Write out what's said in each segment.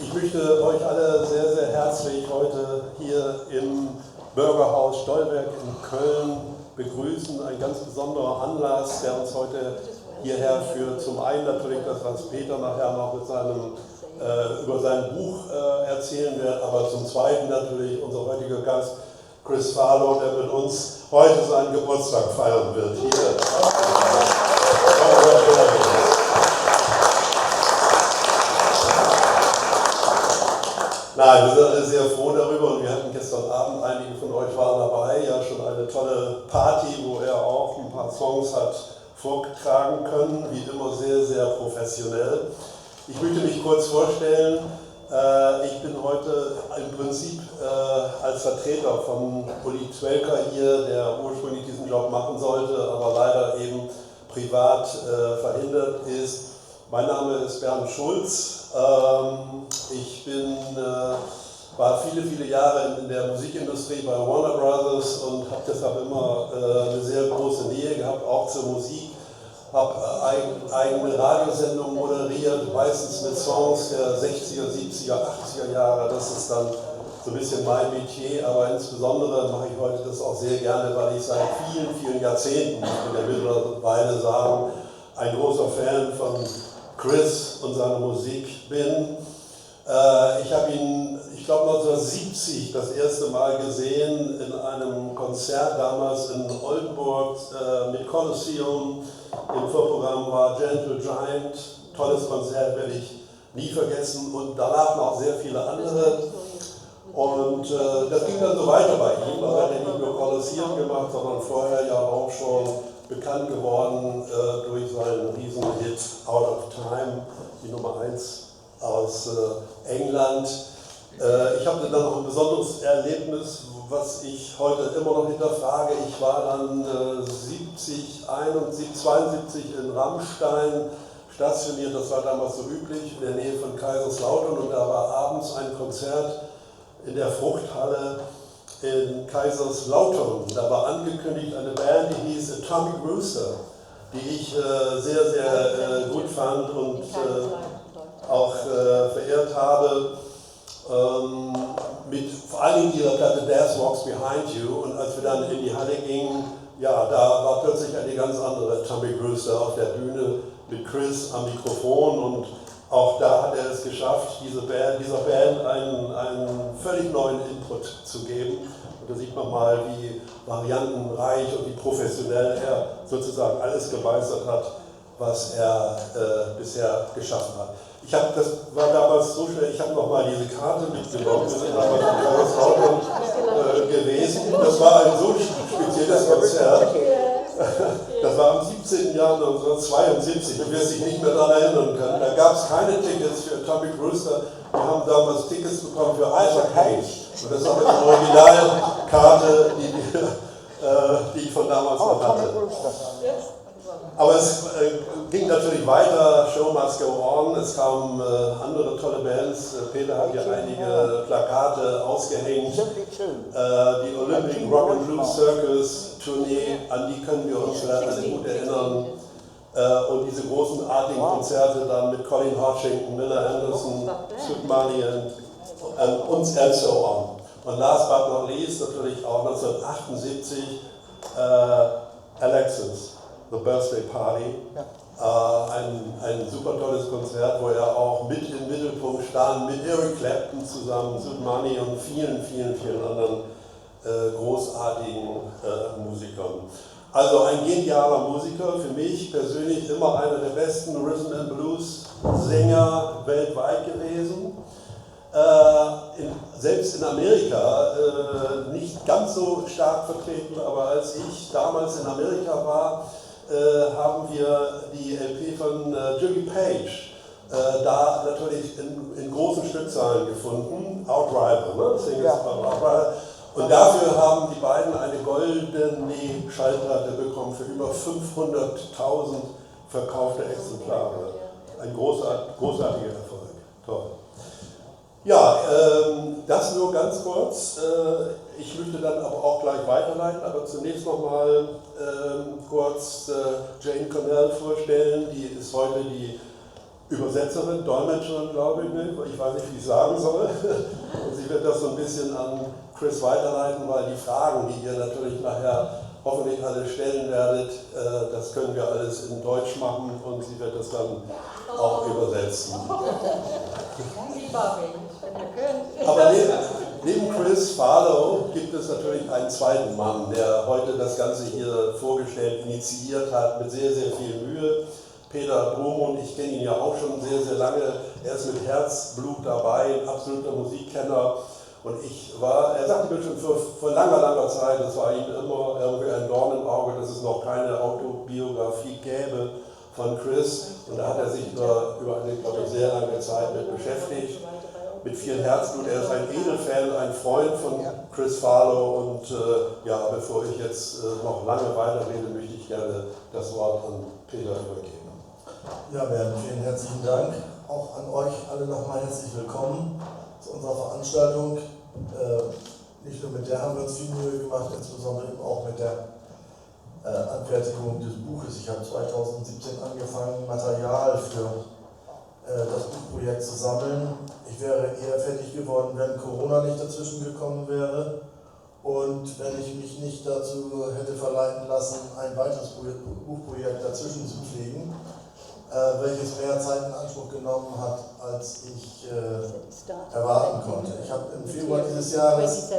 Ich möchte euch alle sehr, sehr herzlich heute hier im Bürgerhaus Stolberg in Köln begrüßen. Ein ganz besonderer Anlass, der uns heute hierher führt. Zum einen natürlich das, was Peter nachher noch mit über sein Buch erzählen wird, aber zum zweiten natürlich unser heutiger Gast Chris Farlowe, der mit uns heute seinen Geburtstag feiern wird. Hier. Nein, wir sind alle sehr froh darüber und wir hatten gestern Abend, einige von euch waren dabei, ja schon eine tolle Party, wo er auch ein paar Songs hat vortragen können, wie immer sehr, sehr professionell. Ich möchte mich kurz vorstellen, ich bin heute im Prinzip als Vertreter von Uli Zwelker hier, der ursprünglich diesen Job machen sollte, aber leider eben privat verhindert ist. Mein Name ist Bernd Schulz. Ich war viele, viele Jahre in der Musikindustrie bei Warner Brothers und habe deshalb immer eine sehr große Nähe gehabt, auch zur Musik. Habe eigene Radiosendungen moderiert, meistens mit Songs der 60er, 70er, 80er Jahre. Das ist dann so ein bisschen mein Metier, aber insbesondere mache ich heute das auch sehr gerne, weil ich seit vielen, vielen Jahrzehnten, muss man ja mittlerweile sagen, ein großer Fan von Chris und seiner Musik bin. Ich habe ihn, ich glaube 1970 das erste Mal gesehen in einem Konzert damals in Oldenburg mit Colosseum. Im Vorprogramm war Gentle Giant, tolles Konzert, werde ich nie vergessen, und danach noch sehr viele andere. Und das ging dann so weiter bei ihm, er hat ja nicht nur Colosseum gemacht, sondern vorher ja auch schon bekannt geworden durch seinen Riesenhit Out of Time, die Nummer 1 aus England. Ich hatte dann noch ein besonderes Erlebnis, was ich heute immer noch hinterfrage. Ich war dann 72 in Rammstein stationiert, das war damals so üblich, in der Nähe von Kaiserslautern, und da war abends ein Konzert in der Fruchthalle in Kaiserslautern. Da war angekündigt eine Band, die hieß Atomic Rooster, die ich sehr, sehr gut fand und auch verehrt habe. Mit vor allen Dingen ihrer Platte Death Walks Behind You, und als wir dann in die Halle gingen, ja, da war plötzlich eine ganz andere Atomic Rooster auf der Bühne mit Chris am Mikrofon, und auch da hat er es geschafft, dieser Band einen völlig neuen Input zu geben. Und da sieht man mal, wie variantenreich und wie professionell er sozusagen alles gemeistert hat, was er bisher geschaffen hat. Das war damals so schnell, ich habe nochmal diese Karte mitgenommen, wir sind damals in Kaiserslautern gewesen. Das war ein so spezielles Konzert. Das war am 17. Jahr 1972, du wirst dich nicht mehr daran erinnern können. Da gab es keine Tickets für Atomic Rooster. Wir haben damals Tickets bekommen für Isaac Hayes. Und das ist auch eine Originalkarte, die ich von damals noch hatte. Aber es ging natürlich weiter, Show must go on, es kamen andere tolle Bands, Peter hat hier einige Plakate ausgehängt, die Olympic Rock and Blues Circus Tournee, an die können wir uns vielleicht alle gut erinnern, und diese großenartigen Konzerte dann mit Colin Hodgson, Miller Anderson, Sid Marley und so on. Und last but not least natürlich auch 1978 Alexis. The Birthday Party, ein super tolles Konzert, wo er auch mit im Mittelpunkt stand, mit Eric Clapton zusammen, Sid Marley und vielen, vielen, vielen anderen großartigen Musikern. Also ein genialer Musiker, für mich persönlich immer einer der besten Rhythm and Blues Sänger weltweit gewesen. Selbst in Amerika nicht ganz so stark vertreten, aber als ich damals in Amerika war, haben wir die LP von Jimmy Page da natürlich in großen Stückzahlen gefunden, Outrider, ne? Singles von Outrider. Und dafür haben die beiden eine goldene Schallplatte bekommen für über 500.000 verkaufte Exemplare. Ein großartiger Erfolg. Toll. Ja, das nur ganz kurz. Ich möchte dann aber auch gleich weiterleiten, aber zunächst nochmal kurz Jane Connell vorstellen. Die ist heute die Übersetzerin, Dolmetscherin, glaube ich, nicht. Ich weiß nicht, wie ich sagen soll. Und sie wird das so ein bisschen an Kris weiterleiten, weil die Fragen, die ihr natürlich nachher hoffentlich alle stellen werdet, das können wir alles in Deutsch machen und sie wird das dann auch übersetzen. Aber neben Chris Farlowe gibt es natürlich einen zweiten Mann, der heute das Ganze hier vorgestellt, initiiert hat, mit sehr, sehr viel Mühe. Peter Brummund, ich kenne ihn ja auch schon sehr, sehr lange. Er ist mit Herzblut dabei, ein absoluter Musikkenner. Und er sagte mir schon vor langer, langer Zeit, das war ihm immer irgendwie ein Dorn im Auge, dass es noch keine Autobiografie gäbe von Chris. Und da hat er sich über eine, glaube ich, sehr lange Zeit mit beschäftigt. Mit viel Herzblut. Er ist ein Edelfan, ein Freund von Chris Farlowe. Und ja, bevor ich jetzt noch lange weiterrede, möchte ich gerne das Wort an Peter übergeben. Ja, Bernd, vielen herzlichen Dank. Auch an euch alle nochmal herzlich willkommen zu unserer Veranstaltung. Nicht nur mit der haben wir uns viel Mühe gemacht, insbesondere auch mit der Anfertigung des Buches. Ich habe 2017 angefangen, Material für das Buchprojekt zu sammeln. Ich wäre eher fertig geworden, wenn Corona nicht dazwischen gekommen wäre und wenn ich mich nicht dazu hätte verleiten lassen, ein weiteres Buchprojekt dazwischen zu pflegen, welches mehr Zeit in Anspruch genommen hat, als ich erwarten konnte. Ich habe im Februar dieses Jahres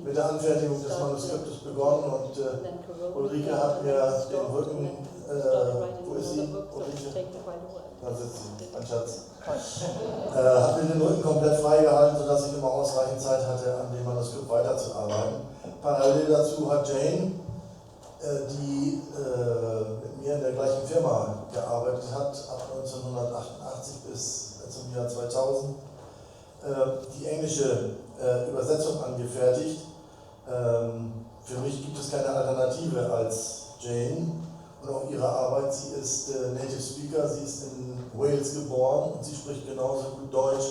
mit der Anfertigung des Manuskriptes begonnen und Ulrike hat mir den Rücken, wo ist sie? Ulrike? Da sitzt sie, mein Schatz. Hat mir den Rücken komplett freigehalten, sodass ich immer ausreichend Zeit hatte, an dem Manuskript weiterzuarbeiten. Parallel dazu hat Jane, die mit mir in der gleichen Firma gearbeitet hat, ab 1988 bis zum Jahr 2000, die englische Übersetzung angefertigt. Für mich gibt es keine Alternative als Jane und auch ihre Arbeit. Sie ist Native Speaker, sie ist in Wales geboren und sie spricht genauso gut Deutsch,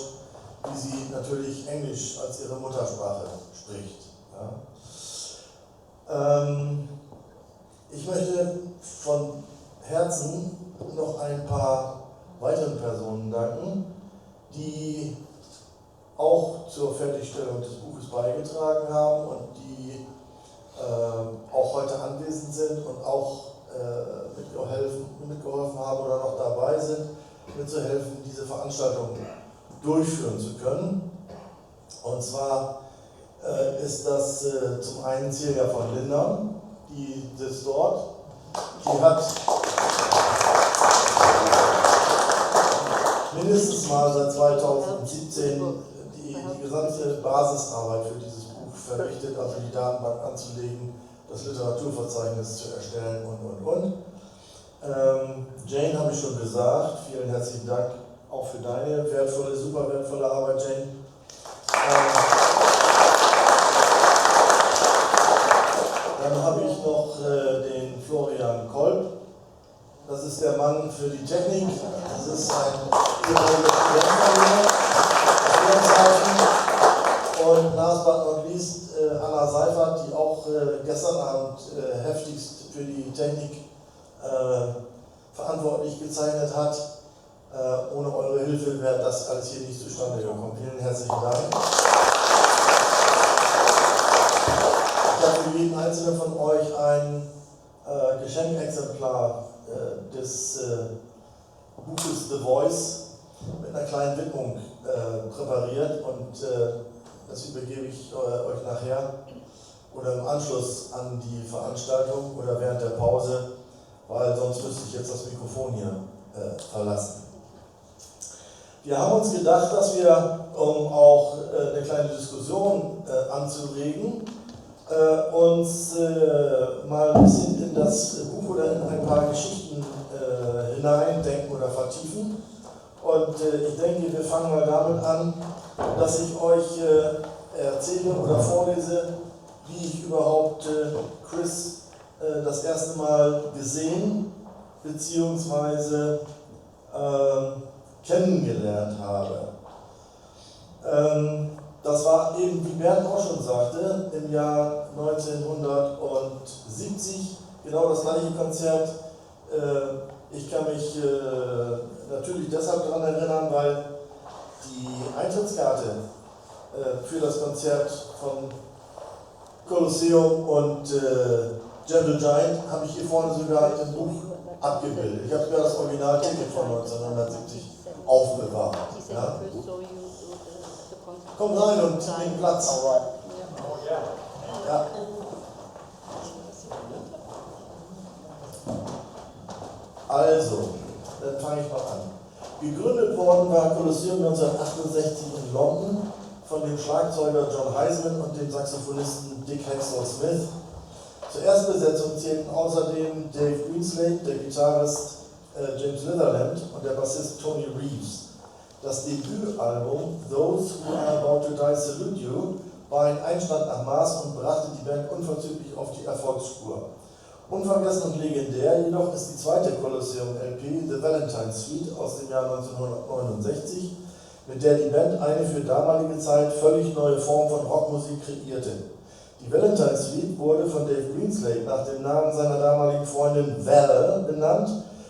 wie sie natürlich Englisch als ihre Muttersprache spricht. Ja. Ich möchte von Herzen noch ein paar weiteren Personen danken, die auch zur Fertigstellung des Buches beigetragen haben und die auch heute anwesend sind und auch mitgeholfen haben oder noch dabei sind, mitzuhelfen, diese Veranstaltung durchführen zu können. Und zwar ist das zum einen Celia von Lindern, die sitzt dort. Die hat mindestens mal seit 2017 die gesamte Basisarbeit für dieses Buch verrichtet, also die Datenbank anzulegen, das Literaturverzeichnis zu erstellen und. Jane habe ich schon gesagt, vielen herzlichen Dank auch für deine wertvolle, super wertvolle Arbeit, Jane. Dann habe ich noch den Florian Kolb. Das ist der Mann für die Technik. Das ist ein ehemaliger Student. Und last but not least Anna Seifert, die auch gestern Abend heftigst für die Technik verantwortlich gezeichnet hat. Ohne eure Hilfe wäre das alles hier nicht zustande gekommen. Vielen herzlichen Dank. Ich habe für jeden einzelnen von euch ein Geschenkexemplar des Buches The Voice mit einer kleinen Widmung präpariert und das übergebe ich euch nachher oder im Anschluss an die Veranstaltung oder während der Pause, weil sonst müsste ich jetzt das Mikrofon hier verlassen. Wir haben uns gedacht, dass wir, um auch eine kleine Diskussion anzuregen, uns mal ein bisschen in das Buch oder in ein paar Geschichten hineindenken oder vertiefen. Und ich denke, wir fangen mal damit an, dass ich euch erzähle oder vorlese, wie ich überhaupt Chris das erste Mal gesehen bzw. kennengelernt habe. Das war eben, wie Bernd auch schon sagte, im Jahr 1970 genau das gleiche Konzert Ich kann mich natürlich deshalb daran erinnern, weil die Eintrittskarte für das Konzert von Kolosseum und Gentle Giant habe ich hier vorne sogar im Buch abgebildet. Ich habe sogar das Originalticket von 1970 aufbewahrt. Ja? Komm rein und nimm Platz. Ja. Also, dann fange ich mal an. Gegründet worden war Kolosseum 1968 in London von dem Schlagzeuger John Heisman und dem Saxophonisten Dick Hextall Smith. Zur Erstbesetzung zählten außerdem Dave Greenslade, der Gitarrist James Litherland und der Bassist Tony Reeves. Das Debütalbum Those Who Are About to Die Salute You war ein Einstand nach Maß und brachte die Band unverzüglich auf die Erfolgsspur. Unvergessen und legendär jedoch ist die zweite Kolosseum-LP The Valentine Suite aus dem Jahr 1969, mit der die Band eine für damalige Zeit völlig neue Form von Rockmusik kreierte. Die Valentine Suite wurde von Dave Greenslade nach dem Namen seiner damaligen Freundin Val benannt.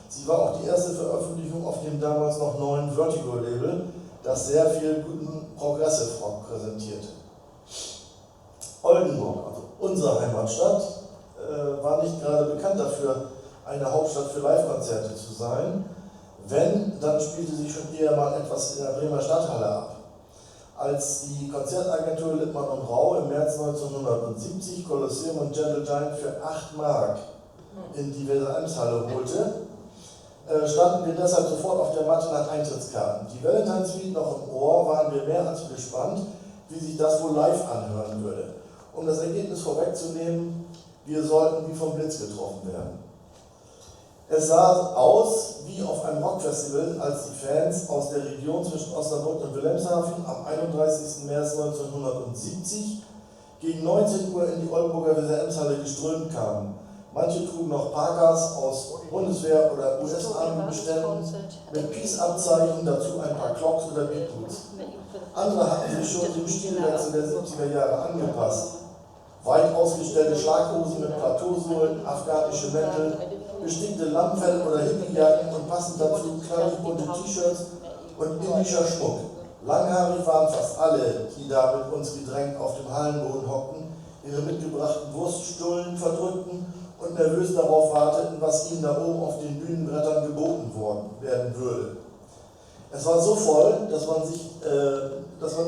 Sie war auch die erste Veröffentlichung auf dem damals noch neuen Vertigo-Label, das sehr viel guten Progressive Rock präsentierte. Oldenburg, also unsere Heimatstadt, war nicht gerade bekannt dafür, eine Hauptstadt für Live-Konzerte zu sein. Wenn, dann spielte sie schon eher mal etwas in der Bremer Stadthalle ab. Als die Konzertagentur Lippmann und Rau im März 1970 Kolosseum und Gentle Giant für 8 Mark in die Weser-Ems-Halle holte, standen wir deshalb sofort auf der Matte nach Eintrittskarten. Die Valentine Suite noch im Ohr, waren wir mehr als gespannt, wie sich das wohl live anhören würde. Um das Ergebnis vorwegzunehmen, wir sollten wie vom Blitz getroffen werden. Es sah aus wie auf einem Rockfestival, als die Fans aus der Region zwischen Osnabrück und Wilhelmshaven am 31. März 1970 gegen 19 Uhr in die Oldenburger Weser-Ems-Halle geströmt kamen. Manche trugen noch Parkas aus Bundeswehr- oder US-Army-Beständen mit Peace-Abzeichen, dazu ein paar Clocks oder Beatboots. Andere hatten sich schon dem Stilwechsel der 70er Jahre angepasst. Weit ausgestellte Schlaghosen mit Plateausohlen, afghanische Mäntel, bestickte Lammfell oder Hippiejacken und passend dazu kleine bunte T-Shirts und indischer Schmuck. Langhaarig waren fast alle, die da mit uns gedrängt auf dem Hallenboden hockten, ihre mitgebrachten Wurststullen verdrückten und nervös darauf warteten, was ihnen da oben auf den Bühnenbrettern geboten werden würde. Es war so voll, dass man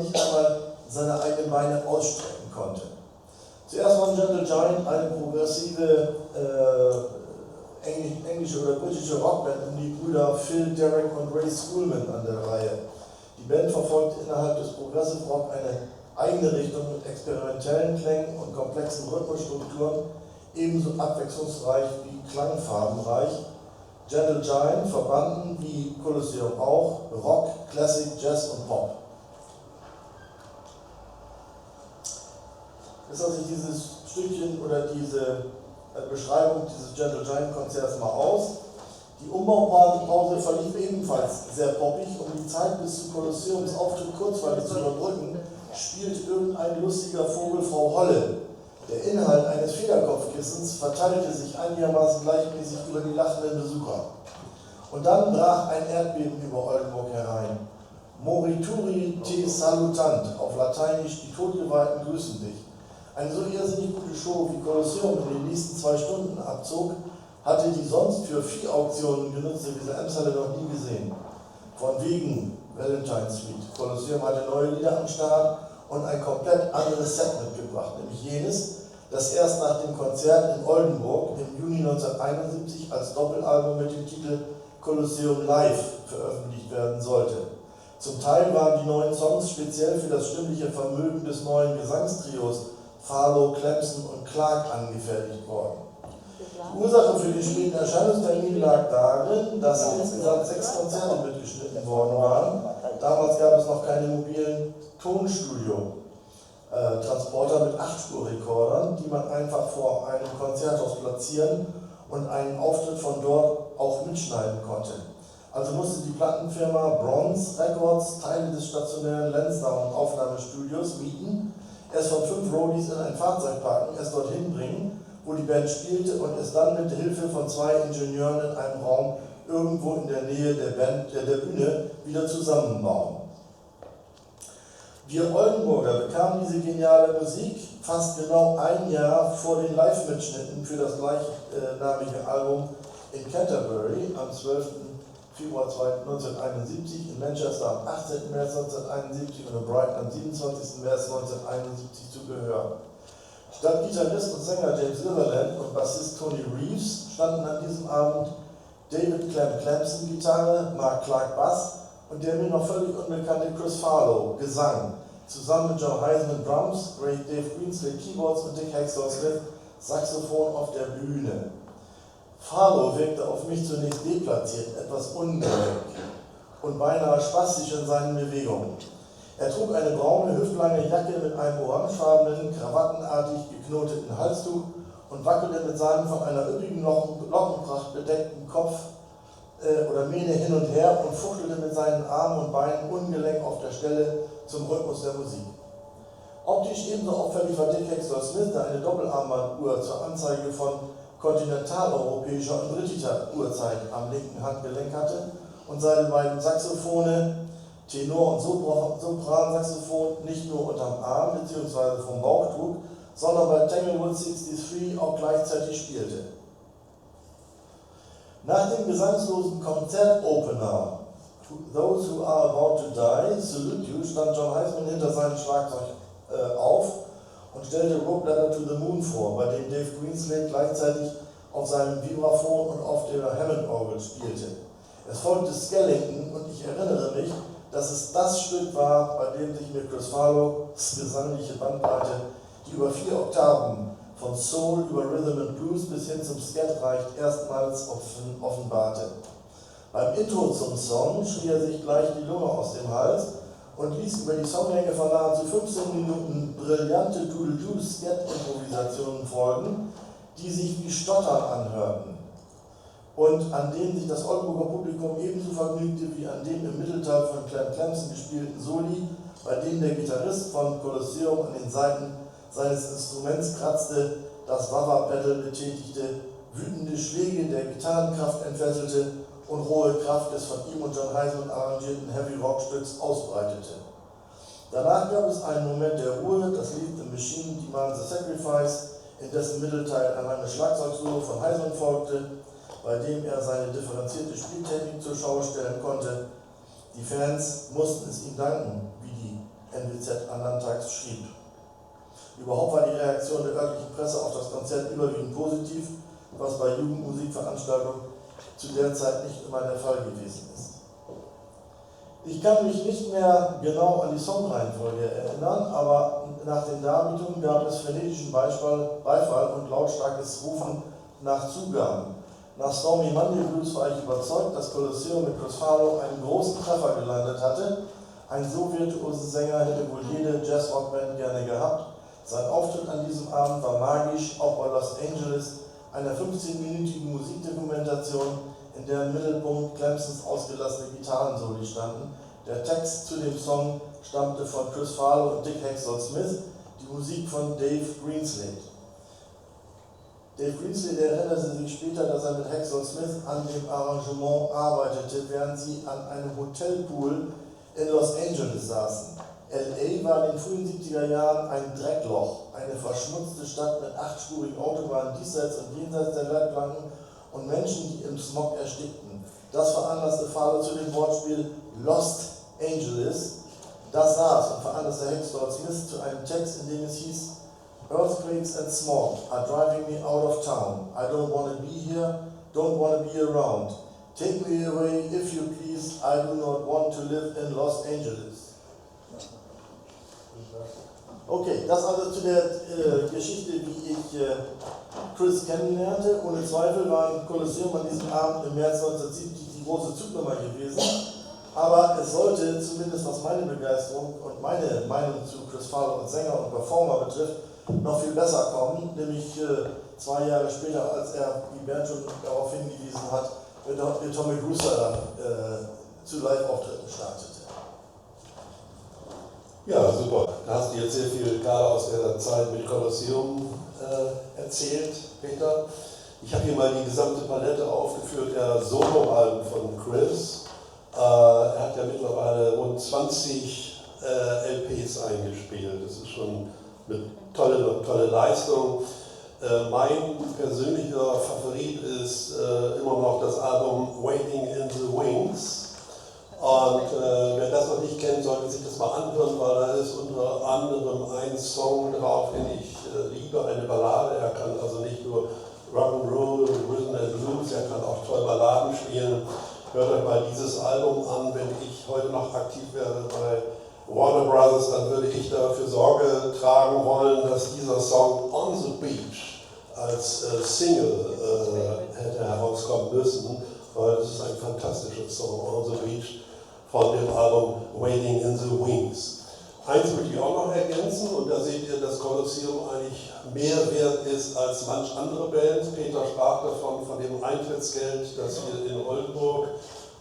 nicht einmal seine eigenen Beine ausstrecken konnte. Zuerst waren Gentle Giant eine progressive englische oder britische Rockband um die Brüder Phil, Derek und Ray Schoolman an der Reihe. Die Band verfolgte innerhalb des Progressive Rock eine eigene Richtung mit experimentellen Klängen und komplexen Rhythmusstrukturen, ebenso abwechslungsreich wie klangfarbenreich. Gentle Giant verbanden, wie Kolosseum auch, Rock, Classic, Jazz und Pop. Jetzt lasse ich dieses Stückchen oder diese Beschreibung dieses Gentle Giant Konzerts mal aus. Die Umbaupause verlief ebenfalls sehr poppig. Um die Zeit bis zu Kolosseums Auftritt kurzweilig zu überbrücken, spielt irgendein lustiger Vogel Frau Holle. Der Inhalt eines Federkopfkissens verteilte sich einigermaßen gleichmäßig über die lachenden Besucher. Und dann brach ein Erdbeben über Oldenburg herein. Morituri te salutant, auf Lateinisch, die Todgeweihten grüßen dich. Eine so irrsinnig gute Show wie Kolosseum in den nächsten 2 Stunden abzog, hatte die sonst für Viehauktionen genutzte Weser-Ems-Halle noch nie gesehen. Von wegen Valentine Suite. Kolosseum hatte neue Lieder am Start und ein komplett anderes Set mitgebracht, nämlich jenes, das erst nach dem Konzert in Oldenburg im Juni 1971 als Doppelalbum mit dem Titel Kolosseum Live veröffentlicht werden sollte. Zum Teil waren die neuen Songs speziell für das stimmliche Vermögen des neuen Gesangstrios Farlowe, Clemson und Clark angefertigt worden. Die Ursache für den späten Erscheinungstermin lag darin, dass insgesamt 6 Konzerte mitgeschnitten worden waren. Damals gab es noch keine mobilen Tonstudio-Transporter mit 8-Spur-Rekordern, die man einfach vor einem Konzerthaus platzieren und einen Auftritt von dort auch mitschneiden konnte. Also musste die Plattenfirma Bronze Records Teile des stationären Lansdowne-Aufnahmestudios mieten, es von 5 Roadies in ein Fahrzeug parken, es dorthin bringen, wo die Band spielte und es dann mit Hilfe von 2 Ingenieuren in einem Raum irgendwo in der Nähe der Bühne wieder zusammenbauen. Wir Oldenburger bekamen diese geniale Musik fast genau ein Jahr vor den Live-Mitschnitten für das gleichnamige Album in Canterbury am 12. Februar 1971, in Manchester am 18. März 1971 und in Brighton am 27. März 1971 zu gehören. Statt Gitarrist und Sänger James Litherland und Bassist Tony Reeves standen an diesem Abend David Clamson Gitarre, Mark Clark Bass und der mir noch völlig unbekannte Chris Farlowe Gesang, zusammen mit John Heisman Drums, Dave Greenslade Keyboards und Dick Hexor-Smith Saxophon auf der Bühne. Farlowe wirkte auf mich zunächst deplatziert, etwas ungelenk und beinahe spastisch in seinen Bewegungen. Er trug eine braune, hüftlange Jacke mit einem orangefarbenen, krawattenartig geknoteten Halstuch und wackelte mit seinem von einer üppigen Lockenpracht bedeckten Kopf oder Mähne hin und her und fuchtelte mit seinen Armen und Beinen ungelenk auf der Stelle zum Rhythmus der Musik. Optisch ebenso auffällig war Dick Hexor-Smith, der eine Doppelarmbanduhr zur Anzeige von kontinentaleuropäischer und britischer Uhrzeit am linken Handgelenk hatte und seine beiden Saxophone, Tenor- und Sopransaxophon, nicht nur unterm Arm bzw. vom Bauch trug, sondern bei Tanglewood 63 auch gleichzeitig spielte. Nach dem gesangslosen Konzertopener Those Who Are About to Die, Salute You, stand John Heisman hinter seinem Schlagzeug auf und stellte Rope Ladder to the Moon vor, bei dem Dave Greenslade gleichzeitig auf seinem Vibraphon und auf der Hammond-Orgel spielte. Es folgte Skellington und ich erinnere mich, dass es das Stück war, bei dem sich mir Chris Farlowe's gesangliche Bandbreite, die über 4 Oktaven von Soul über Rhythm and Blues bis hin zum Scat reicht, erstmals offenbarte. Beim Intro zum Song schrie er sich gleich die Lunge aus dem Hals und ließ über die Songlänge von nahezu 15 Minuten brillante Doodle-Doo-Scat-Improvisationen folgen, die sich wie Stottern anhörten und an denen sich das Oldenburger Publikum ebenso vergnügte wie an dem im Mittelteil von Clamson gespielten Soli, bei dem der Gitarrist von Kolosseum an den Saiten seines Instruments kratzte, das Wah-Wah-Pedal betätigte, wütende Schläge der Gitarrenkraft entfesselte und rohe Kraft des von ihm und John Heisman arrangierten Heavy-Rock-Stücks ausbreitete. Danach gab es einen Moment der Ruhe, das Lied The Machine Demands a Sacrifice, in dessen Mittelteil ein langes Schlagzeugsolo von Heisman folgte, bei dem er seine differenzierte Spieltechnik zur Schau stellen konnte. Die Fans mussten es ihm danken, wie die NWZ anderntags schrieb. Überhaupt war die Reaktion der örtlichen Presse auf das Konzert überwiegend positiv, was bei Jugendmusikveranstaltungen zu der Zeit nicht immer der Fall gewesen ist. Ich kann mich nicht mehr genau an die Songreihenfolge erinnern, aber nach den Darbietungen gab es frenetischen Beifall und lautstarkes Rufen nach Zugaben. Nach Stormy Monday Blues war ich überzeugt, dass Kolosseum mit Chris Farlowe einen großen Treffer gelandet hatte. Ein so virtuosen Sänger hätte wohl jede Jazz-Rock-Band gerne gehabt. Sein Auftritt an diesem Abend war magisch, auch bei Los Angeles, einer 15-minütigen Musikdokumentation, in der im Mittelpunkt Clamsons ausgelassene Gitarrensoli standen. Der Text zu dem Song stammte von Chris Farlowe und Dick Hexor-Smith, die Musik von Dave Greenslade. Dave Greenslade erinnerte sich später, dass er mit Hexor-Smith an dem Arrangement arbeitete, während sie an einem Hotelpool in Los Angeles saßen. L.A. war in den frühen 70er Jahren ein Dreckloch, eine verschmutzte Stadt mit 8-spurigen Autobahnen diesseits und jenseits der Leitplanken und Menschen, die im Smog erstickten. Das veranlasste Farlowe zu dem Wortspiel Lost Angeles. Das saß und veranlasste Hexor-Smith zu einem Text, in dem es hieß: Earthquakes and smog are driving me out of town. I don't want to be here, don't want to be around. Take me away if you please, I do not want to live in Los Angeles. Okay, das also zu der Geschichte, wie ich Chris kennenlernte. Ohne Zweifel war ein Kolosseum an diesem Abend im März 1970 die große Zugnummer gewesen. Aber es sollte, zumindest was meine Begeisterung und meine Meinung zu Chris Farlowe als Sänger und Performer betrifft, noch viel besser kommen. Nämlich 2 Jahre später, als er, wie Bernd schon darauf hingewiesen hat, mit Tommy Brewster zu Live-Auftritten startete. Ja, super. Da hast du jetzt sehr viel gerade aus der Zeit mit Kolosseum erzählt, Peter. Ich habe hier mal die gesamte Palette aufgeführt der Soloalben von Kris. Er hat ja mittlerweile rund 20 LPs eingespielt. Das ist schon eine tolle Leistung. Mein persönlicher Favorit ist immer noch das Album Waiting in the Wings. Und wer das noch nicht kennt, sollte sich das mal anhören, weil da ist unter anderem ein Song drauf, den ich liebe, eine Ballade. Er kann also nicht nur Rock'n'Roll, Rhythm and Blues, er kann auch toll Balladen spielen. Hört euch mal dieses Album an. Wenn ich heute noch aktiv wäre bei Warner Brothers, dann würde ich dafür Sorge tragen wollen, dass dieser Song On the Beach als Single hätte herauskommen müssen, weil es ist ein fantastischer Song, On the Beach, von dem Album Waiting in the Wings. Eins möchte ich auch noch ergänzen, und da seht ihr, dass Kolosseum eigentlich mehr wert ist als manch andere Band. Peter sprach davon, von dem Eintrittsgeld, das wir in Oldenburg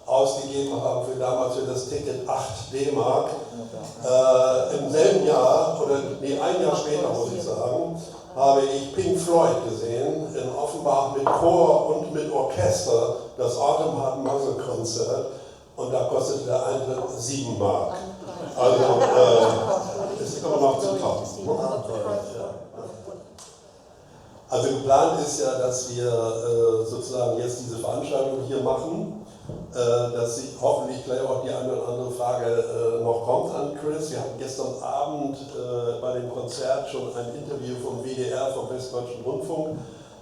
ausgegeben haben für damals für das Ticket 8 D-Mark. Im selben Jahr, oder nee, ein Jahr später muss ich sagen, habe ich Pink Floyd gesehen, in Offenbach mit Chor und mit Orchester, das Autumn Heart Muscle Konzert, und da kostete der Eintritt 7 Mark. Also ist immer noch zu kaufen. Also geplant ist ja, dass wir sozusagen jetzt diese Veranstaltung hier machen, dass sich hoffentlich gleich auch die eine oder andere Frage noch kommt an Kris. Wir hatten gestern Abend bei dem Konzert schon ein Interview vom WDR, vom Westdeutschen Rundfunk,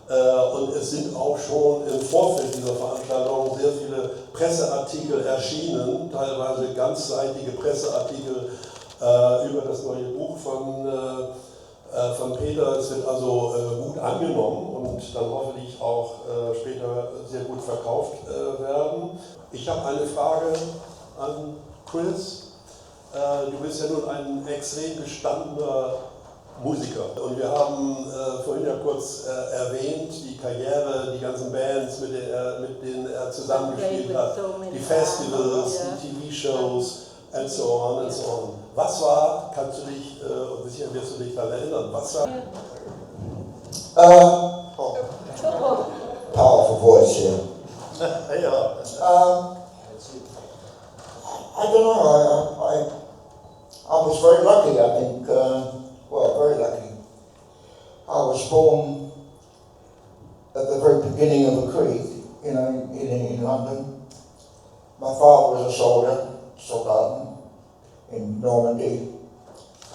und es sind auch schon im Vorfeld dieser Veranstaltung sehr viele Presseartikel erschienen, teilweise ganzseitige Presseartikel über das neue Buch von Peter. Es wird also gut angenommen und dann hoffentlich auch später sehr gut verkauft werden. Ich habe eine Frage an Kris. Du bist ja nun ein extrem gestandener Musiker. Und wir haben vorhin ja kurz erwähnt, die Karriere, die ganzen Bands, mit denen er zusammengespielt hat, die Festivals, die TV-Shows and so on and so on. Was war, kannst du dich, und sicher wirst du dich daran erinnern, was war? Powerful voice here. Ja. I don't know, I was very lucky, I think. Well, very lucky. I was born at the very beginning of a creek, you know, in London. My father was a soldier in Normandy,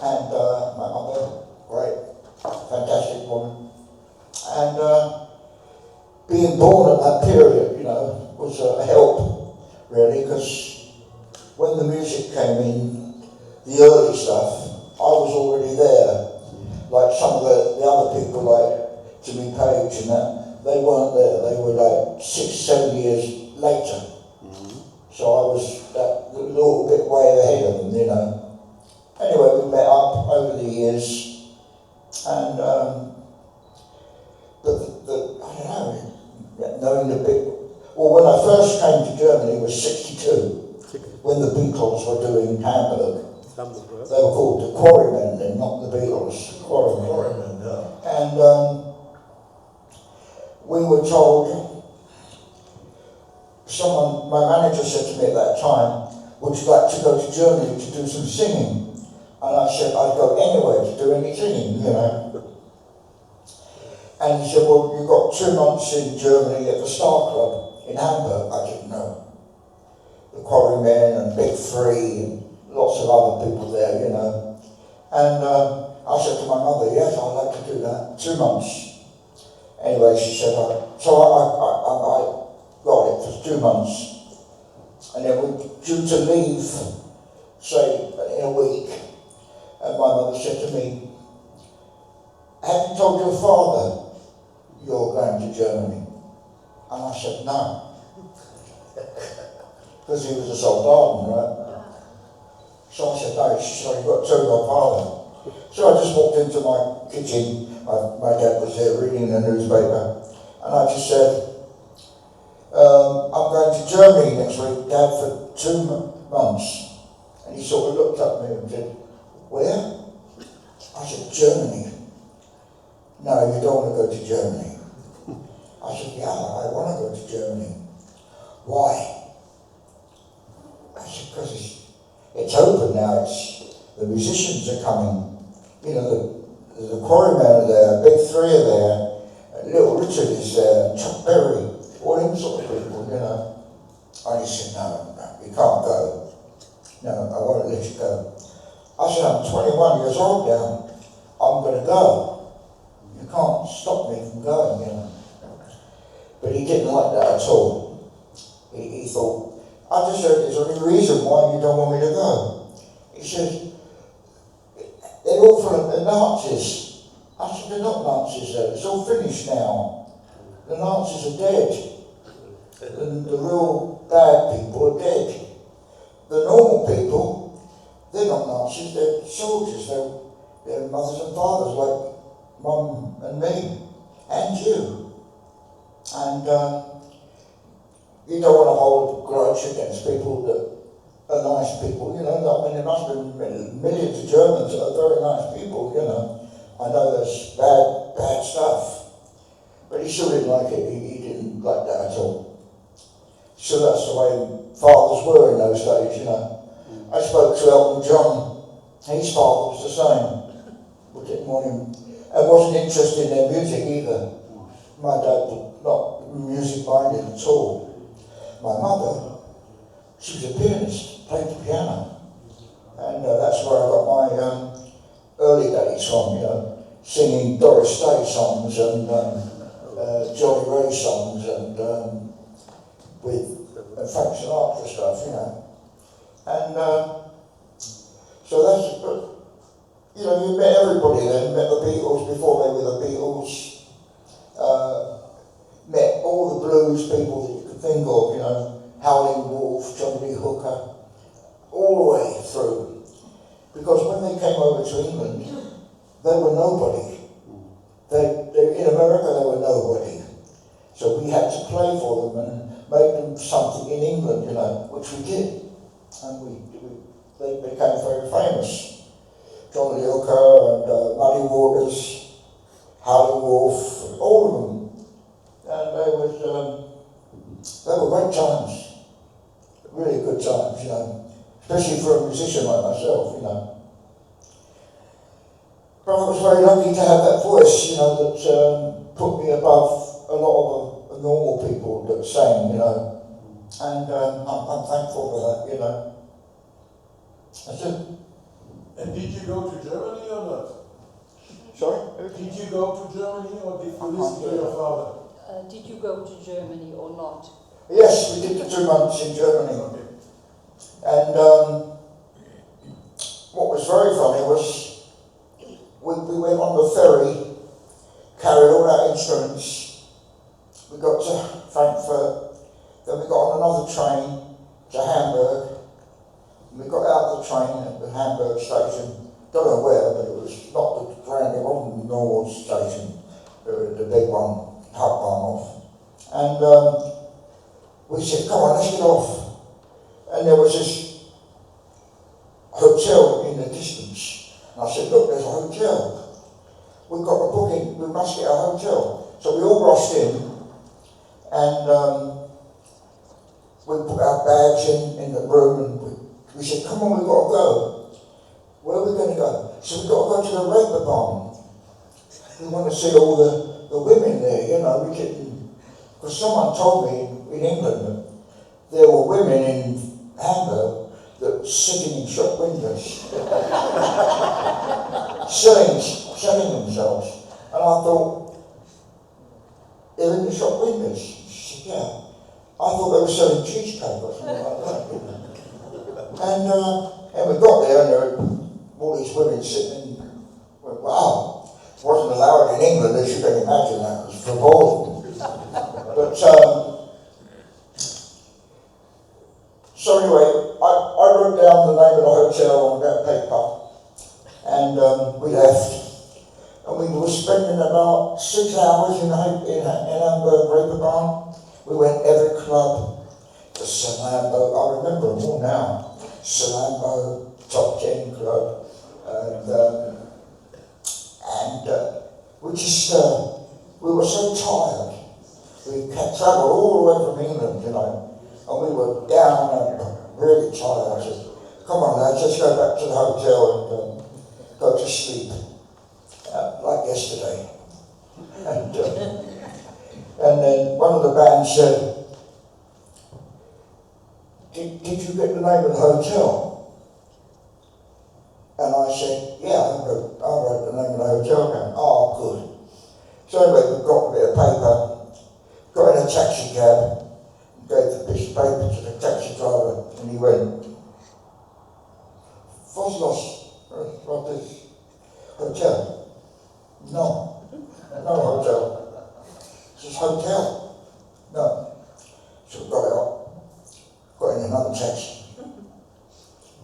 and my mother, great, fantastic woman. And being born at that period, you know, was a help, really, because when the music came in, the early stuff, I was already there. Like some of the other people, like Jimmy Page and that, they weren't there. They were like 6-7 years later. So I was a little bit way ahead of them, you know. Anyway, we met up over the years, and but I don't know, knowing the bit. Well, when I first came to Germany, it was '62, when the Beatles were doing Hamburg. They were called the Quarrymen, then, not the Beatles. Quarrymen, yeah. And we were told, my manager said to me at that time, would you like to go to Germany to do some singing? And I said, I'd go anywhere to do any singing, you know. And he said, well, you've got 2 months in Germany at the Star Club in Hamburg. I didn't know. The Quarrymen and Big Three and lots of other people there, you know. And I said to my mother, yes, I'd like to do that. 2 months. Anyway, she said, so I got it for 2 months. And then we were due to leave, say, in a week. And my mother said to me, have you told your father you're going to Germany? And I said, no. Because he was a soldat, right? So I said, no. She said, you've got to tell your father. So I just walked into my kitchen. My dad was there reading the newspaper. And I just said, I'm going to Germany next week, Dad, for 2 months. And he sort of looked at me and said, where? I said, Germany. No, you don't want to go to Germany. I I said, yeah, I want to go to Germany. Why? I said, because it's open now, the musicians are coming. You know, the quarrymen are there, Big Three are there, Little Richard is there, Chuck Berry, all them sort of people, you know. And he said, no, you can't go. No, I won't let you go. I said, I'm 21 years old now, I'm going to go. You can't stop me from going, you know. But he didn't like that at all. He thought, I just said, is there any reason why you don't want me to go? He said, they're all full of the Nazis. I said, they're not Nazis though, it's all finished now. The Nazis are dead. The real bad people are dead. The normal people, they're not Nazis, they're soldiers, they're mothers and fathers like Mum and me, and you. And you don't want to hold a grudge against people that are nice people, you know. I mean, there must have been millions of Germans that are very nice people, you know. I know there's bad stuff, but he still didn't like it. He didn't like that at all. So that's the way fathers were in those days, you know. I spoke to Elton John. His father was the same. We didn't want him, and wasn't interested in their music either. My dad was not music minded at all. My mother, she was a pianist, played the piano, and that's where I got my early days from, you know, singing Doris Day songs and Johnny Ray songs and with Frank Sinatra stuff, you know. And so that's, you know, you met everybody then, met the Beatles before they were the Beatles, met all the blues people that you could think of, you know, Howlin' Wolf, John Lee Hooker, all the way through. Because when they came over to England, they were nobody. In America, they were nobody. So we had to play for them and make them something in England, you know, which we did. And they became very famous. John Lee Hooker and Muddy Waters, Howlin' Wolf, all of them. And they were great times. Really good times, you know, especially for a musician like myself, you know. But I was very lucky to have that voice, you know, that put me above a lot of normal people that sang, you know, and I'm thankful for that, you know. That's it. And did you go to Germany or not? Sorry? Did you go to Germany or did you listen to your father? Did you go to Germany or not? Yes, we did the 2 months in Germany. Okay. And what was very funny was we went on the ferry, carried all our instruments. We got to Frankfurt, then we got on another train to Hamburg. We got out of the train at the Hamburg station, don't know where, but it was not the grand, it wasn't the normal station, the big one, Hauptbahnhof. And we said, come on, let's get off. And there was this hotel in the distance. And I said, look, there's a hotel. We've got a booking, we must get a hotel. So we all rushed in, and we put our bags in the room, and we said, come on, we've got to go. Where are we going to go? So we've got to go to the Reeperbahn. We want to see all the women there, you know, we didn't, because someone told me in England that there were women in Hamburg that were sitting in shop windows, selling themselves. And I thought, they're in the shop windows? She said, yeah. I thought they were selling cheesecake or something like that. And we got there and there were all these women sitting, went, wow, it wasn't allowed in England, as you can imagine, that was verboten. But, so anyway, I wrote down the name of the hotel on that paper, and we left. And we were spending about 6 hours in Hamburg, Reeperbahn. We went every club, the Salambo, I remember them all now. Salambo, Top 10 Club, and we just, we were so tired. We travelled all the way from England, you know, and we were down and really tired. I said, come on lads, let's go back to the hotel and go to sleep, like yesterday. And then one of the band said, did you get the name of the hotel? And I said, yeah, I wrote the name of the hotel down. Oh, good. So anyway, we got a bit of paper, got in a taxi cab, gave the piece of paper to the taxi driver, and he went, what is hotel? No hotel. He says, hotel? No. So we got out, got in another taxi.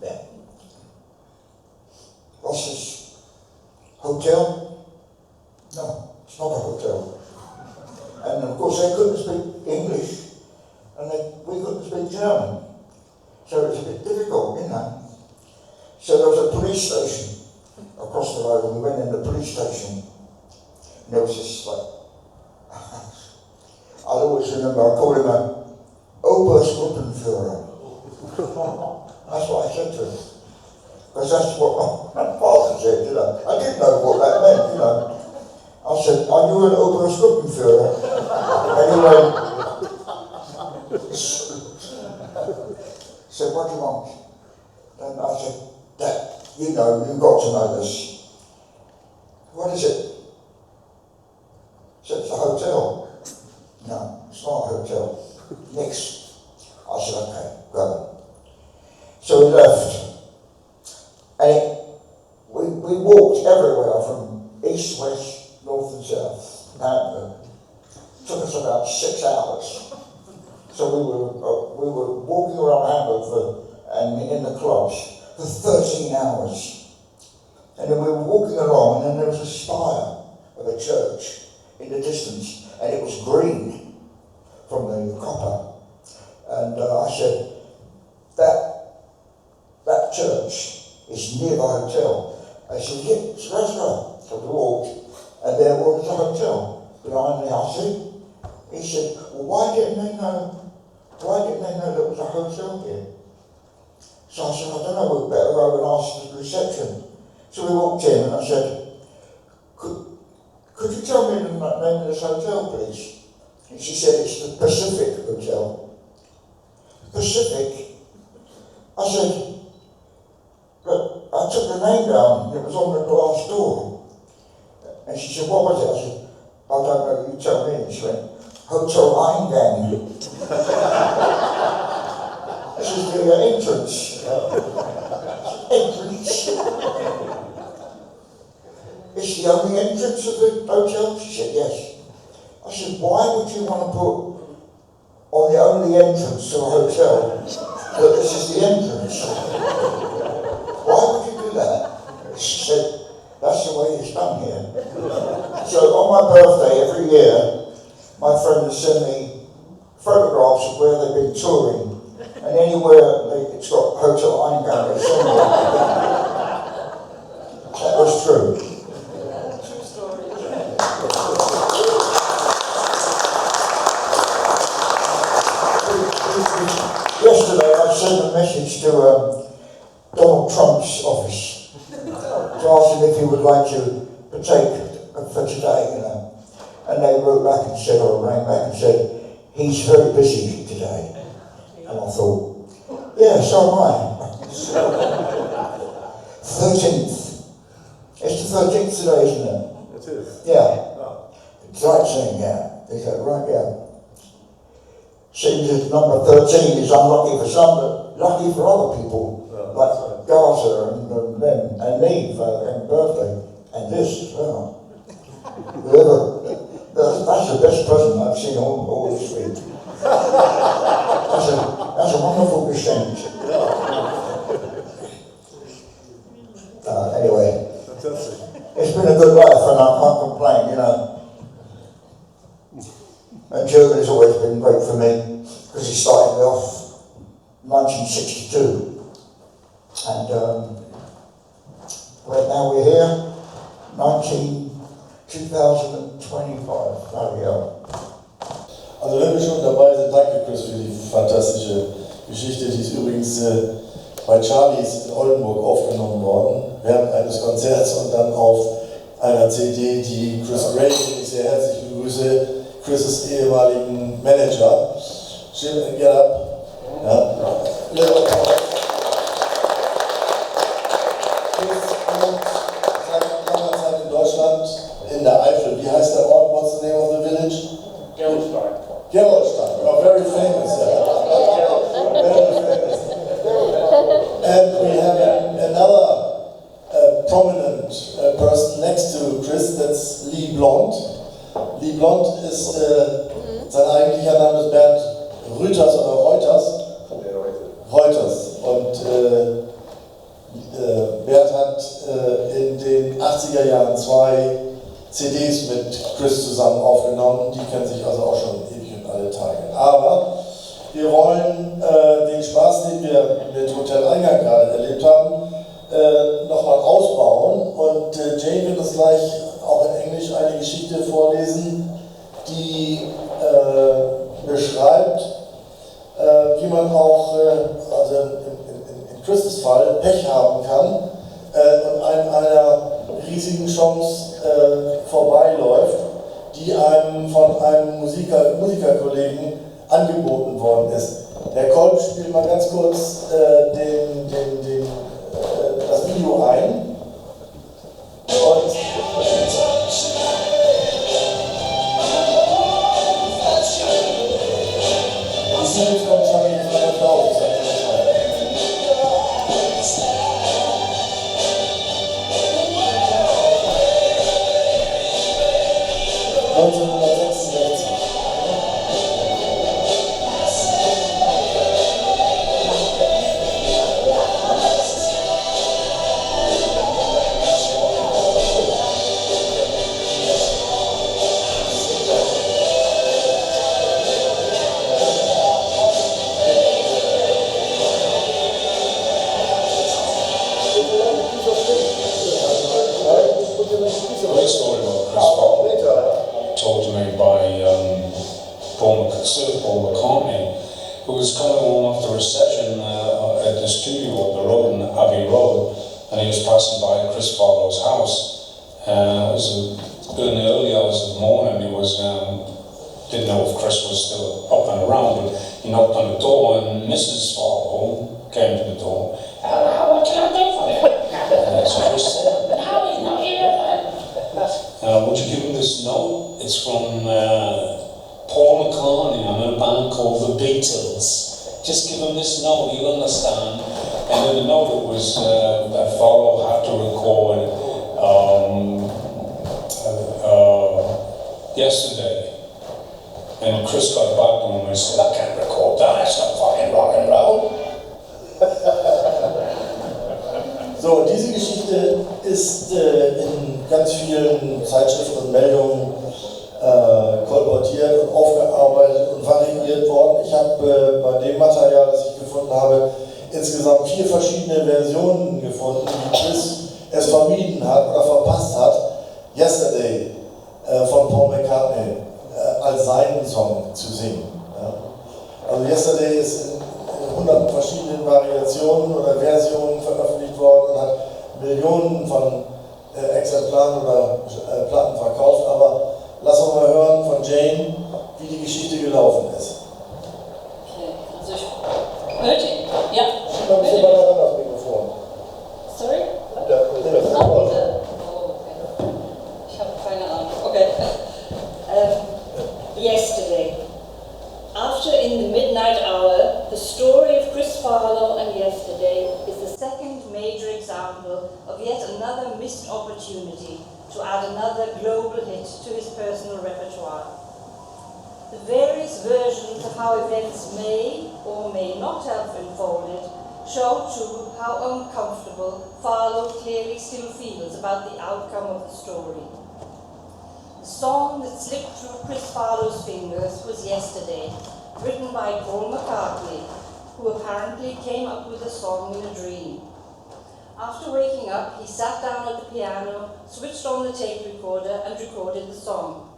There. What's this? Hotel? No, it's not a hotel. And of course they couldn't speak English, and we couldn't speak German. So it was a bit difficult, you know. So there was a police station across the road, and we went in the police station, and there was this, like, I'll always remember, I called him a Obergruppenführer. That's what I said to him. Because that's what my father said, you know. I didn't know what that meant, you know. I said, are you an Obergruppenführer? And he went, said, what do you want? And I said, that, you know, you've got to know this. What is it? He said, it's a hotel. No, it's not a hotel. Next. I said, okay, go. So we left. And we walked everywhere from east, west, north and south, Hamburg. It took us about 6 hours. So we were walking around Hamburg and in the clubs for 13 hours. And then we were walking along, and then there was a spire of a church in the distance, and it was green from the copper. And I said, that church is near the hotel. I said, yeah, so let's go. So we walked, and there was a hotel behind the house. He said, well, why didn't they know there was a hotel here? So I said, I don't know, we'd better go and ask the reception. So we walked in, and I said, could you tell me the name of this hotel, please? And she said, it's the Pacific Hotel. Pacific? I said, but I took the name down, and it was on the glass door. And she said, what was it? I said, I don't know, you tell me. And she went, Hotel Eingang. This is the entrance. Entrance? It's the only entrance of the hotel? She said, yes. I said, why would you want to put on the only entrance to a hotel that this is the entrance? Why would you do that? She said, that's the way it's done here. So on my birthday every year, my friends send me photographs of where they've been touring, and anywhere it's got Hotel Eingang, they send me. That was true. True story. Yesterday I sent a message to Donald Trump's office to ask him if he would like to partake for today, you know. And they wrote back and said, or rang back and said, he's very busy today. And I thought, yeah, so am I. 13th. It's the 13th today, isn't it? It is. Yeah. It's right saying, yeah. Is that right? Yeah. Seems that number 13 is unlucky for some, but lucky for other people, like Gaza and them, and me for their birthday, and this as well. Whoever, that's the best present I've seen all this week. That's a wonderful descent. Anyway, Fantastic. it's been a good life, and I can't complain, you know. And Germany's always been great for me, because he started me off 1962. And right now we're here, 2025, there we go. Also wenn wir schon dabei sind, danke Chris für die fantastische Geschichte, die ist übrigens bei Charlies in Oldenburg aufgenommen worden, während eines Konzerts und dann auf einer CD, die Chris Gray, den ich sehr herzlich begrüße, Chris' ehemaligen Manager. Get up. Ja. Chris wohnt seit langer Zeit in Deutschland, in der Eifel. Wie heißt der Ort? What's the name of the village? Geburtstag. Geburtstag. Oh, very famous. Yeah. Very famous. And we have another prominent person next to Chris, that's Lee Blond. Lee Blond ist, sein eigentlicher Name ist Bernd Rüters oder Reuters. Reuters. Und Bert hat in den 80er Jahren 2 CDs mit Chris zusammen aufgenommen. Die kennen sich also auch schon ewig und alle Tage. Aber wir wollen den Spaß, den wir mit Hotel Eingang gerade erlebt haben, nochmal ausbauen. Und Jane wird uns gleich auch in Englisch eine Geschichte vorlesen, die beschreibt, wie man auch, also in Chris' Fall, Pech haben kann und an einer riesigen Chance vorbeiläuft, die einem von einem Musikerkollegen angeboten worden ist. Der Kolb spielt mal ganz kurz das Video ein. Und who was coming home after a session at the studio on the road, on Abbey Road, and he was passing by Chris Farlowe's house. It was in the early hours of the morning. He was didn't know if Chris was still up and around, but he knocked on the door, and Mrs. Farlowe came to the door. What can I do for you? So Chris said, "No, he's not here." Would you give him this note? It's from Paul McCartney on a band called The Beatles. Just give him this note, you'll understand. And in the note it was that Farlowe had to record yesterday. And Chris got back to him and said, "I can't record that, that's not fucking rock and roll." So, diese Geschichte ist in ganz vielen Zeitschriften und Meldungen kolportiert und aufgearbeitet und variiert worden. Ich habe bei dem Material, das ich gefunden habe, insgesamt 4 verschiedene Versionen gefunden, wie Chris es vermieden hat oder verpasst hat, Yesterday von Paul McCartney als seinen Song zu singen. Ja. Also Yesterday ist in hunderten verschiedenen Variationen oder Versionen veröffentlicht worden und hat Millionen von Exemplaren oder Platten verkauft, aber lass uns mal hören von Jane, wie die Geschichte gelaufen ist. Okay, also ich hörte, ja. Schieb mal ein bisschen weiter ran das Mikrofon. Sorry? Ja, Oh, okay. Ich habe keine Ahnung. Okay. Yesterday. After In the Midnight Hour, the story of Chris Farlowe and Yesterday is the second major example of yet another missed opportunity to add another global hit to his personal repertoire. The various versions of how events may or may not have unfolded show too how uncomfortable Farlowe clearly still feels about the outcome of the story. The song that slipped through Chris Farlowe's fingers was Yesterday, written by Paul McCartney, who apparently came up with the song in a dream. After waking up, he sat down at the piano, switched on the tape recorder and recorded the song.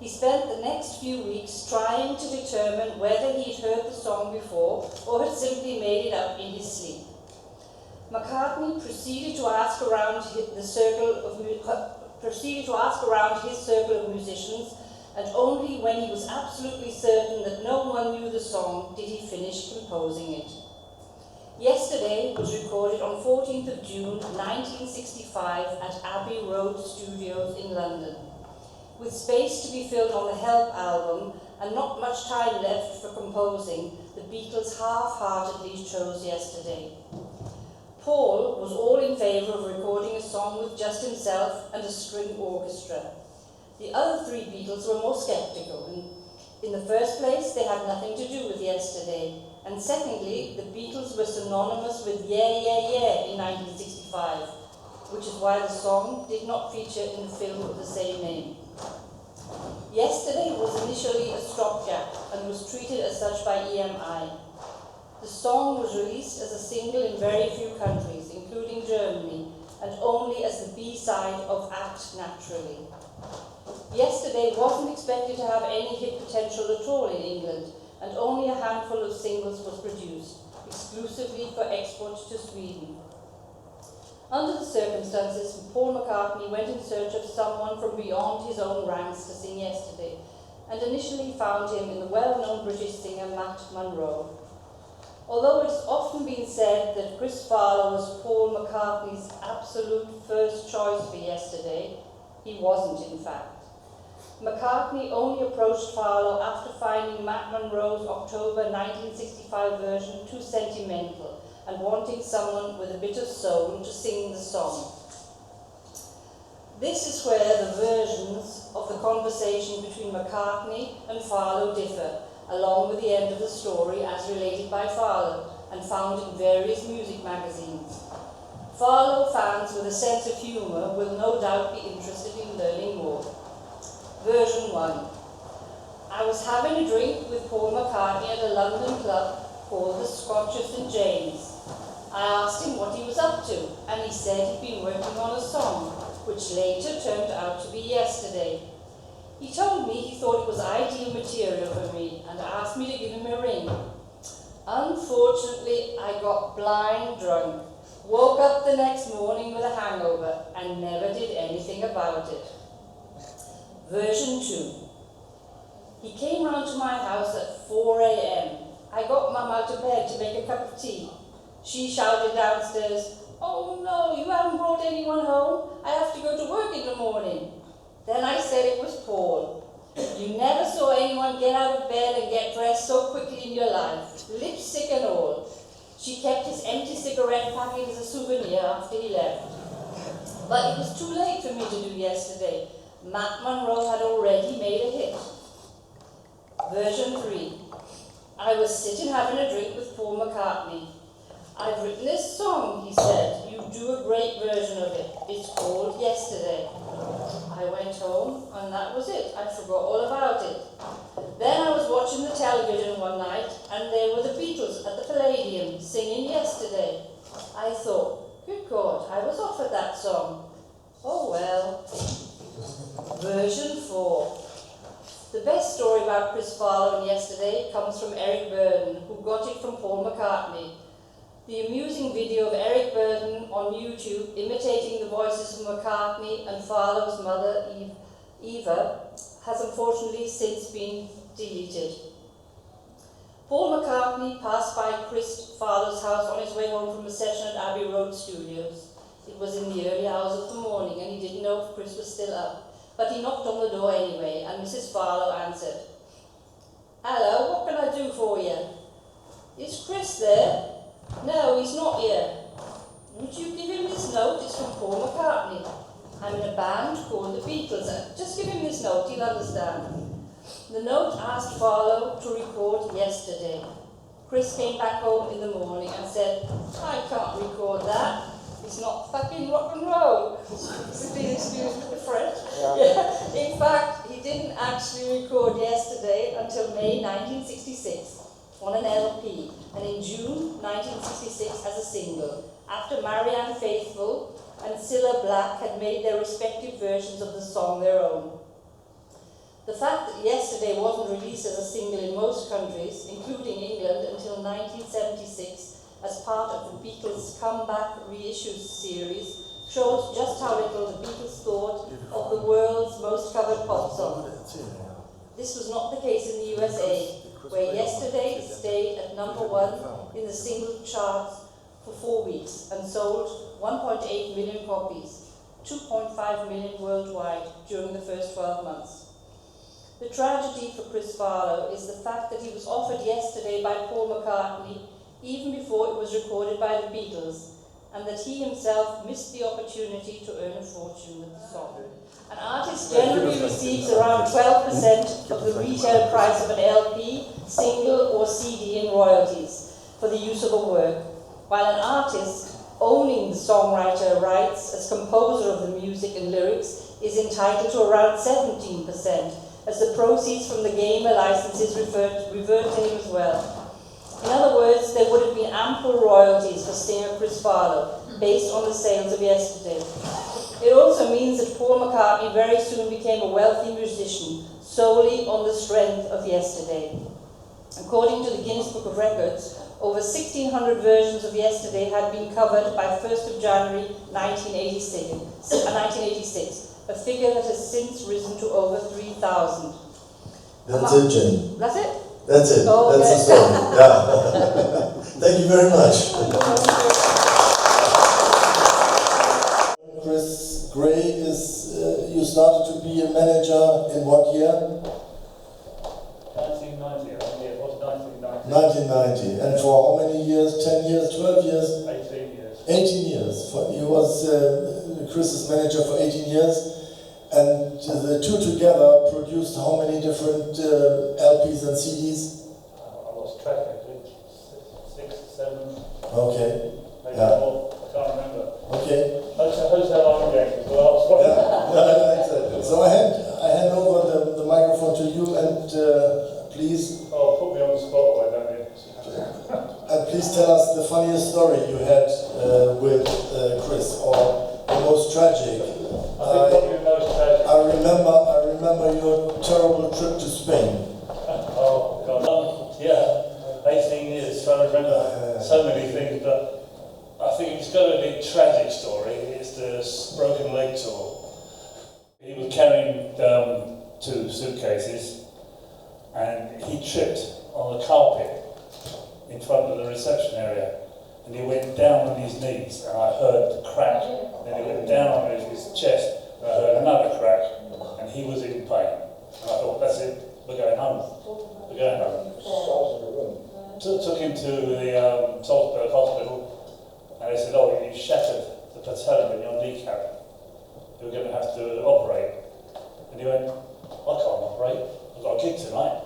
He spent the next few weeks trying to determine whether he'd heard the song before or had simply made it up in his sleep. McCartney proceeded to ask around his circle of musicians, and only when he was absolutely certain that no one knew the song did he finish composing it. Yesterday was recorded on 14th of June 1965 at Abbey Road Studios in London. With space to be filled on the Help album and not much time left for composing, the Beatles half-heartedly chose Yesterday. Paul was all in favour of recording a song with just himself and a string orchestra. The other three Beatles were more sceptical. In the first place, they had nothing to do with Yesterday. And secondly, the Beatles were synonymous with Yeah, Yeah, Yeah in 1965, which is why the song did not feature in the film of the same name. Yesterday was initially a stopgap and was treated as such by EMI. The song was released as a single in very few countries, including Germany, and only as the B-side of Act Naturally. Yesterday wasn't expected to have any hit potential at all in England, and only a handful of singles was produced, exclusively for export to Sweden. Under the circumstances, Paul McCartney went in search of someone from beyond his own ranks to sing Yesterday, and initially found him in the well-known British singer Matt Monro. Although it's often been said that Chris Farlowe was Paul McCartney's absolute first choice for Yesterday, he wasn't, in fact. McCartney only approached Farlowe after finding Matt Monro's October 1965 version too sentimental and wanting someone with a bit of soul to sing the song. This is where the versions of the conversation between McCartney and Farlowe differ, along with the end of the story as related by Farlowe and found in various music magazines. Farlowe fans with a sense of humour will no doubt be interested in learning more. Version 1. I was having a drink with Paul McCartney at a London club called the Scotch of St James. I asked him what he was up to, and he said he'd been working on a song, which later turned out to be Yesterday. He told me he thought it was ideal material for me and asked me to give him a ring. Unfortunately, I got blind drunk, woke up the next morning with a hangover, and never did anything about it. Version 2. He came round to my house at 4 a.m. I got Mum out of bed to make a cup of tea. She shouted downstairs, "Oh no, you haven't brought anyone home. I have to go to work in the morning." Then I said it was Paul. You never saw anyone get out of bed and get dressed so quickly in your life, lipstick and all. She kept his empty cigarette packet as a souvenir after he left. But it was too late for me to do Yesterday. Matt Monro had already made a hit. Version 3. I was sitting having a drink with Paul McCartney. I've written this song, he said. You do a great version of it. It's called Yesterday. I went home and that was it. I forgot all about it. Then I was watching the television one night and there were the Beatles at the Palladium singing Yesterday. I thought, good God, I was offered that song. Oh well. Version 4. The best story about Chris Farlowe and Yesterday comes from Eric Burdon, who got it from Paul McCartney. The amusing video of Eric Burdon on YouTube imitating the voices of McCartney and Farlowe's mother, Eva, has unfortunately since been deleted. Paul McCartney passed by Chris Farlowe's house on his way home from a session at Abbey Road Studios. It was in the early hours of the morning and he didn't know if Chris was still up. But he knocked on the door anyway, and Mrs. Farlowe answered. "Hello, what can I do for you?" "Is Chris there?" "No, he's not here." "Would you give him this note? It's from Paul McCartney. I'm in a band called the Beatles. Just give him this note, he'll understand." The note asked Farlowe to record Yesterday. Chris came back home in the morning and said, "I can't record that. It's not fucking rock and roll." Excuse me for the French. Yeah. In fact, he didn't actually record Yesterday until May 1966 on an LP, and in June 1966 as a single, after Marianne Faithfull and Cilla Black had made their respective versions of the song their own. The fact that Yesterday wasn't released as a single in most countries, including England, until 1976 as part of the Beatles' comeback reissues series shows just how little the Beatles thought of the world's most covered pop song. This was not the case in the USA, where Yesterday stayed at #1 in the single charts for 4 weeks and sold 1.8 million copies, 2.5 million worldwide during the first 12 months. The tragedy for Chris Farlowe is the fact that he was offered Yesterday by Paul McCartney even before it was recorded by the Beatles, and that he himself missed the opportunity to earn a fortune with the song. An artist generally receives around 12% of the retail price of an LP, single or CD in royalties for the use of a work, while an artist owning the songwriter rights as composer of the music and lyrics is entitled to around 17%, as the proceeds from the gamer licenses revert to him as well. In other words, there would have been ample royalties for singer Chris Farlowe based on the sales of Yesterday. It also means that Paul McCartney very soon became a wealthy musician solely on the strength of Yesterday. According to the Guinness Book of Records, over 1,600 versions of Yesterday had been covered by 1st of January 1986, a figure that has since risen to over 3,000. That's it, Jenny. That's it? That's it. Oh, that's okay. the story. Yeah. Thank you very much. Chris Gray is, you started to be a manager in what year? 1990, I think it was 1990. 1990. And for how many years? 10 years? 12 years? 18 years. 18 years. He was Chris's manager for 18 years. And the two together produced how many different LPs and CDs? I lost track, I think. 6, 7. Okay. Maybe Yeah. more. I can't remember. Okay. Hotel Iron Gang as well. Yeah, exactly. So I hand over the microphone to you, and please. Oh, put me on the spot, why don't you? And please tell us the funniest story you had with Chris, or the most tragic. I think probably the most tragic. I remember your terrible trip to Spain. Oh, God. Yeah, 18 years, trying to remember so many things, but I think it's got to be a tragic story. It's the broken leg tour. He was carrying 2 suitcases and he tripped on the carpet in front of the reception area, and he went down on his knees and I heard the crack. Then he went down on his chest and I heard another crack, and he was in pain. And I thought, that's it, we're going home. We're going home. Took him to the Salzburg hospital, and they said, oh, you shattered the patella in your kneecap. You're going to have to operate. And he went, I can't operate. I've got a gig tonight.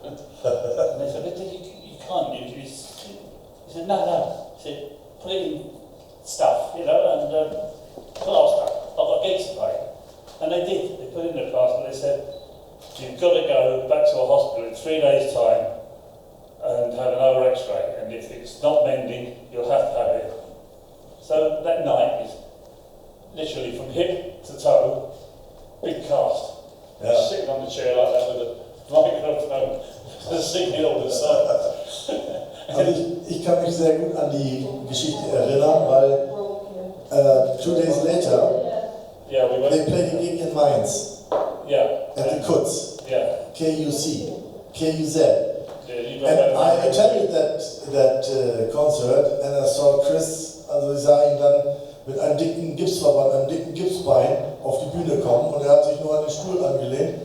And they said, you can't. He said, no. He said, put it in stuff, and plaster. I've got gigs to play. And they did. They put it in the plaster, and they said, you've got to go back to a hospital in 3 days' time and have another x-ray, and if it's not mending, you'll have to have it. So that night is literally from hip to toe, big cast. Yeah. Sitting on the chair like that with a microphone, singing all the songs. Also ich kann mich sehr gut an die Geschichte erinnern, weil 2 days later Yeah, we went. they played a gig in Mainz Yeah. at the Kutz, Yeah. KUZ. Yeah, you And I attended that concert, and I saw Chris, also ich sah ihn dann mit einem dicken Gipsverband, einem dicken Gipsbein auf die Bühne kommen, und er hat sich nur an den Stuhl angelehnt.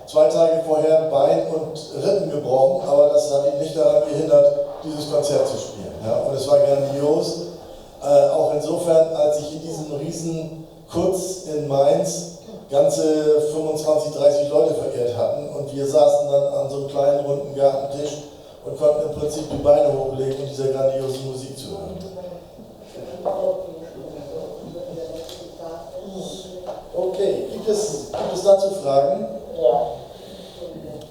2 Tage vorher Bein und Rippen gebrochen, aber das hat ihn nicht daran gehindert, dieses Konzert zu spielen. Ja? Und es war grandios, auch insofern, als ich in diesem riesen Kutz in Mainz ganze 25, 30 Leute verehrt hatten, und wir saßen dann an so einem kleinen runden Gartentisch und konnten im Prinzip die Beine hochlegen und dieser grandiosen Musik zuhören. Okay, gibt es dazu Fragen?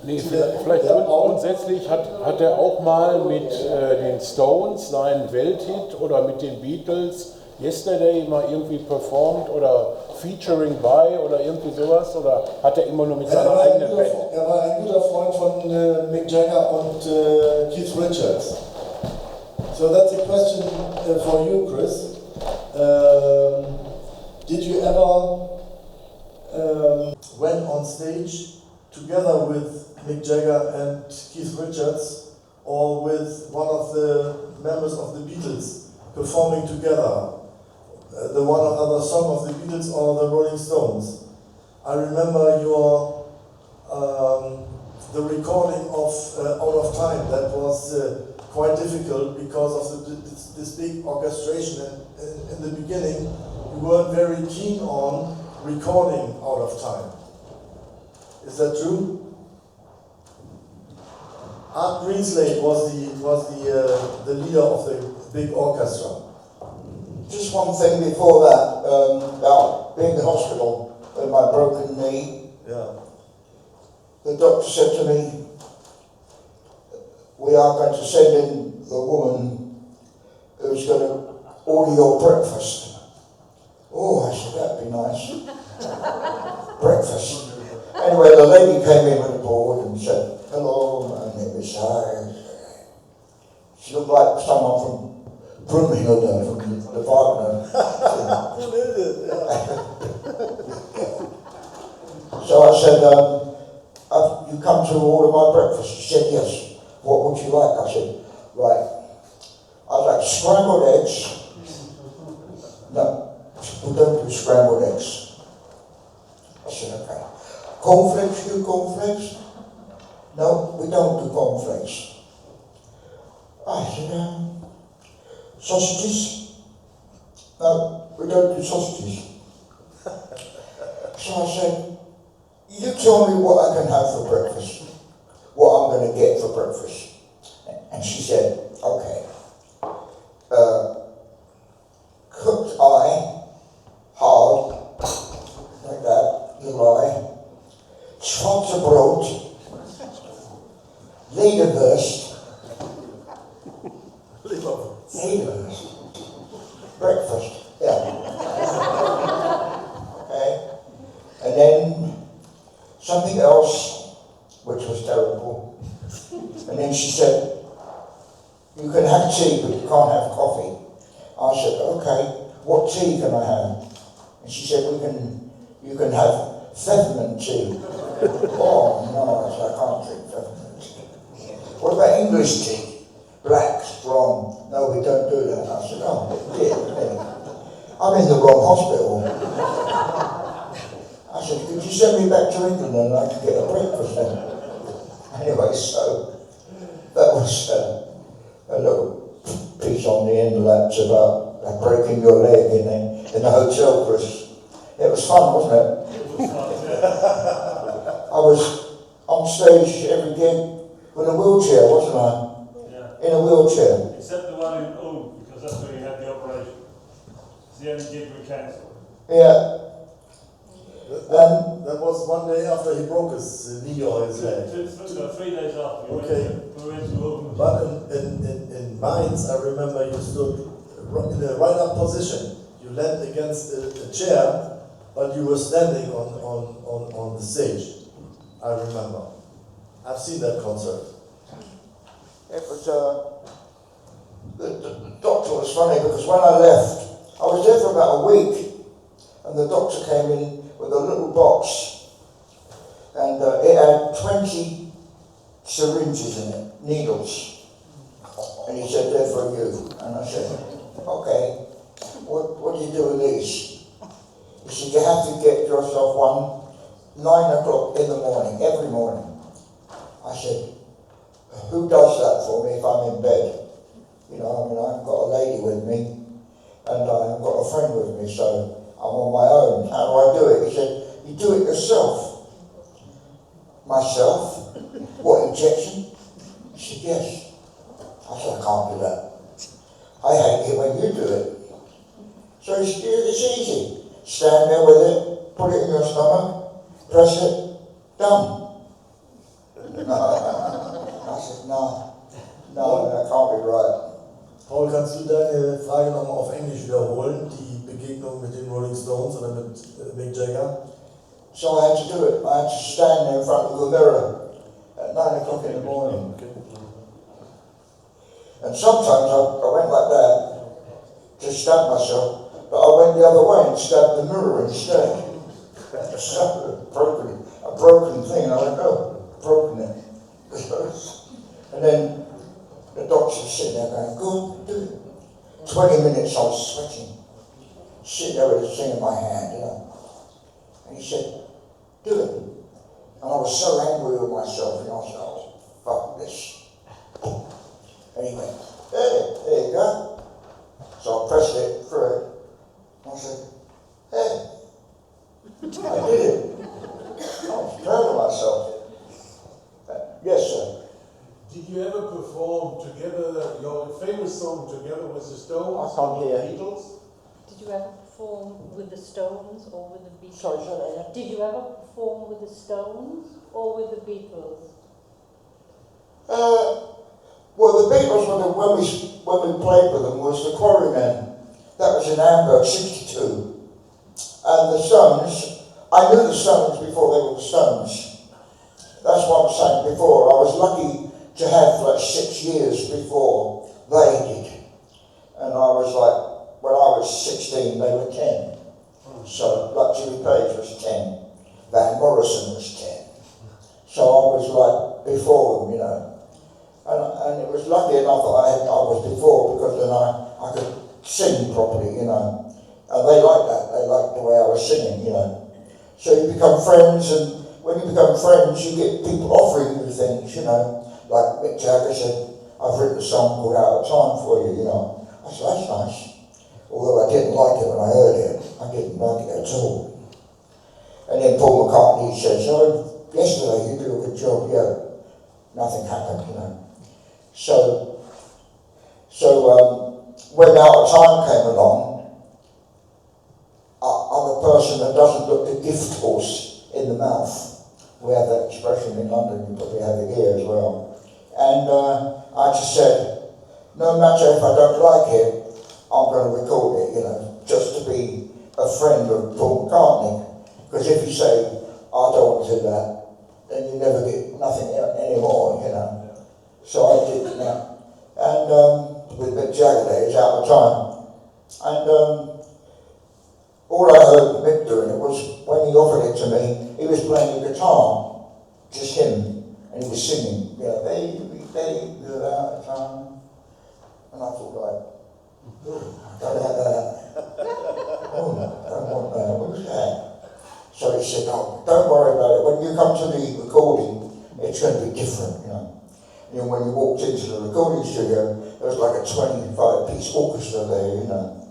Nee, vielleicht grundsätzlich hat er auch mal mit den Stones seinen Welthit oder mit den Beatles Yesterday mal irgendwie performt oder featuring by oder irgendwie sowas? Oder hat er immer nur mit seiner eigenen Band? Er war ein guter Freund von Mick Jagger und Keith Richards. So that's a question for you, Chris. Did you ever went on stage together with Mick Jagger and Keith Richards, or with one of the members of the Beatles performing together? The one or other song of the Beatles or the Rolling Stones. I remember your the recording of Out of Time. That was quite difficult because of this big orchestration. And in the beginning, you weren't very keen on recording Out of Time. Is that true? Art Greenslade was the leader of the big orchestra. Just one thing before that, about being in the hospital with my broken knee. Yeah. The doctor said to me, we are going to send in the woman who's going to order your breakfast. Oh, I said, that'd be nice. Breakfast. Anyway, the lady came in with a board and said, hello, my name is Hi. She looked like someone from Brunhilde from the Wagner. So I said, have you come to order my breakfast? She said, yes. What would you like? I said, right. I'd like scrambled eggs. No, we don't do scrambled eggs. I said, okay. Cornflakes, you do cornflakes? No, we don't do cornflakes. I said, sausages? No, we don't do sausages. So I said, you tell me what I can have for breakfast, what I'm going to get for breakfast. And she said, okay. Cooked eye, hard, like that, you lie. Schwarze Brot, Leberwurst. Leberwurst. Breakfast, yeah. Okay. And then something else, which was terrible. And then she said, you can have tea, but you can't have coffee. I said, okay, what tea can I have? And she said, you can have peppermint tea. Oh no, I said, I can't drink peppermint tea. What about English tea? Black, strong. No, we don't do that. I said, oh dear. I'm in the wrong hospital. I said, could you send me back to England and I could get a breakfast then? Anyway, so that was a little piece on the end of that about breaking your leg in the hotel, Chris. It was fun, wasn't it? It was fun, yeah. I was on stage every gig with a wheelchair, wasn't I? Yeah. In a wheelchair. Except the one in Ulm, because that's where you had the operation. It's the only gig we cancelled. Yeah. That was one day after he broke his knee or his leg. 3 days after we went to Ulm. But in Mainz, I remember you stood in a right-up position. You leaned against a chair, but you were standing on the stage. I remember. I've seen that concert. It was, the doctor was funny because when I left, I was there for about a week, and the doctor came in with a little box, and it had 20 syringes in it, needles. And he said, they're for you. And I said, okay, what do you do with these? He said, you have to get yourself one 9 o'clock in the morning, every morning. I said, who does that for me if I'm in bed? You know, I mean, I've got a lady with me, and I've got a friend with me, so I'm on my own. How do I do it? He said, you do it yourself. Myself? What, injection? He said, yes. I said, I can't do that. I hate it when you do it. So he said, it's easy. Stand there with it, put it in your stomach, press it, done. I said, no, that can't be right. Paul, kannst du deine Frage nochmal auf Englisch wiederholen? Die Begegnung mit den Rolling Stones oder mit Mick Jagger? So I had to do it. I had to stand there in front of the mirror at 9 o'clock in the morning. And sometimes I went like that to stab myself, but I went the other way and stabbed the mirror instead. So a broken thing. I went, oh, broken it. And then the doctor was sitting there going, go on, do it. 20 minutes I was sweating, sitting there with a thing in my hand, you know. And he said, do it. And I was so angry with myself, and I said, oh, fuck this. And he went, hey, there you go. So I pressed it through it. I said, hey, I did it. I was proud of myself. Yes, sir. Did you ever perform together your famous song together with the Stones I can't or hear. the Beatles? Did you ever perform with the Stones or with the Beatles? Sorry, say that again. Did you ever perform with the Stones or with the Beatles? Well, the Beatles, when we played with them, was the Quarrymen. That was in Hamburg, 62. And the Stones, I knew the Stones before they were the Stones. That's what I'm saying before. I was lucky to have like 6 years before they did. And I was like, when I was 16, they were 10. So, like Jimmy Page was 10. Van Morrison was 10. So I was like before them, you know. And it was lucky enough that I was before, because then I could sing properly, you know. And they liked that. They liked the way I was singing, you know. So you become friends, and when you become friends, you get people offering you things, you know. Like Mick Jagger said, I've written a song called Out of Time for you, you know. I said, that's nice. Although I didn't like it when I heard it. I didn't like it at all. And then Paul McCartney says, oh, yesterday you did a good job, yeah. Nothing happened, you know. So when Out of Time came along, I'm a person that doesn't look the gift horse in the mouth. We have that expression in London, you probably have it here as well. And I just said, no matter if I don't like it, I'm going to record it, you know, just to be a friend of Paul McCartney. Because if you say, I don't want to do that, then you never get nothing anymore, you know. So I did that. And with Mick Jagger there, it's Out of Time. And all I heard Mick doing it was, when he offered it to me, he was playing the guitar, just him, and he was singing, you know, baby, baby, you're out of time. And I thought, like, oh, don't have that. Oh, don't want that. What was that? So he said, oh, don't worry about it. When you come to the recording, it's going to be different, you know. And when you walked into the recording studio, there was like a 25-piece orchestra there, you know.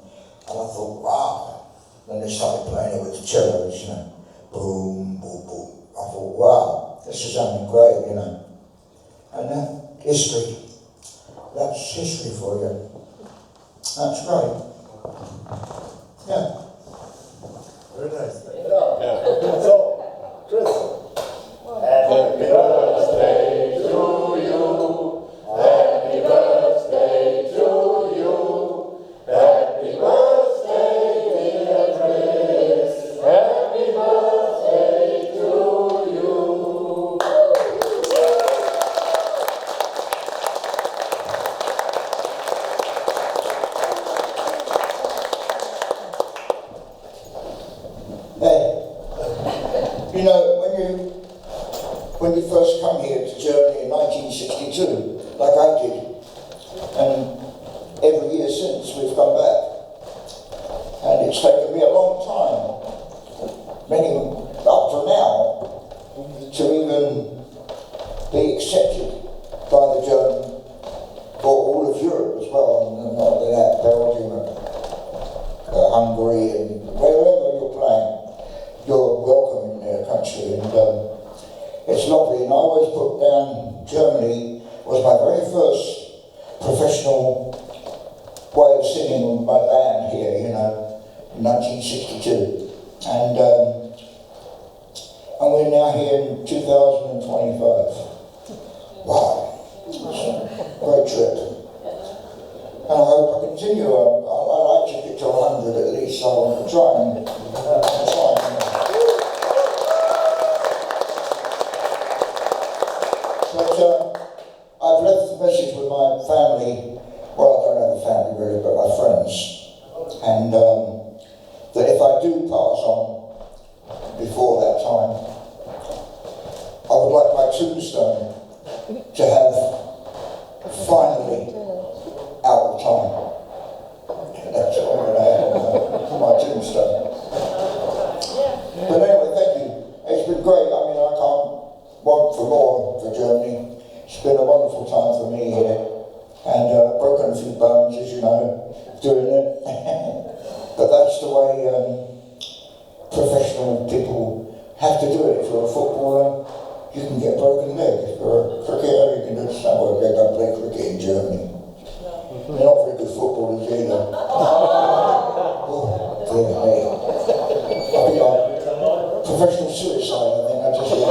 And I thought, wow. Then they started playing it with the cellos, you know. Boom, boom, boom. I thought, wow, this is sounding great, you know. And history. That's history for you. That's great. Yeah. Very nice. Yeah. So, Chris. Happy birthday to you. Happy birthday to you. Happy birthday, dear Kris. Happy birthday to you. Hey, you know, when you first come here to Germany in 1962, like I did, and every year since we've come back, and it's taken me a long time, up to now, to even be accepted by the German, or all of Europe as well, and not only that, Belgium and Hungary, and wherever you're playing, you're welcome in their country. And it's lovely, and I always put down Germany was my very first professional way of singing with my band here, you know, in 1962. And we're now here in 2025. Wow, it's a great trip. and I hope I continue. I like to get to 100 at least, so I'm trying. But I've left the message with my family. Well, I don't have a family really, but my friends, and that if I do pass on before that time, I would like my tombstone to have finally out of time. That's what I'm going to have on my tombstone. But anyway, thank you. It's been great. I mean, I can't want for more for Germany. It's been a wonderful time for me here. And broken a few bones, as you know, doing it. But that's the way professional people have to do it. If you're a footballer, you can get a broken leg. If you're a cricketer, you can do the same. Well, they don't play cricket in Germany. They're not very good footballers either. Oh, dear me. I think I'm professional suicide, I think I just said.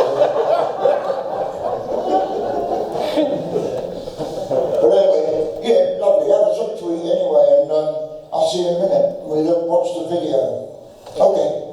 But anyway, yeah, lovely. Have a look to eat anyway, and I'll see you in a minute. We'll watch the video. Okay.